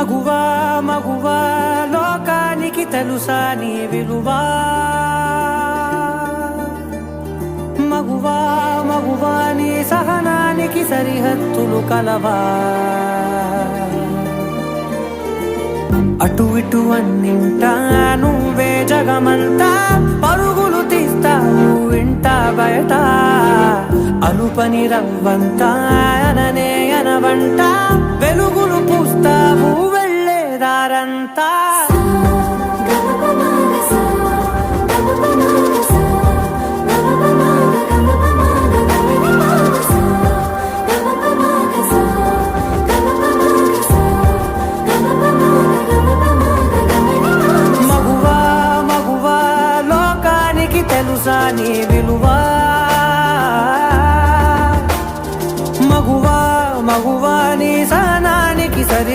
మగువా మగువా లోకానికి తెలుసా నీ విలువా మగువా మగువా నీ సహనానికి సరిహద్దులు కలవా అటు ఇటు అన్నింటా నువ్వే జగమంతా పరుగులు తీస్తావు ఇంట బయట అలుపని రవ్వంతా అననే అనవంట వెలుగులు పూస్తావు వెళ్ళేదారంతా మగువా మగువా లోకానికి తెలుసా నీ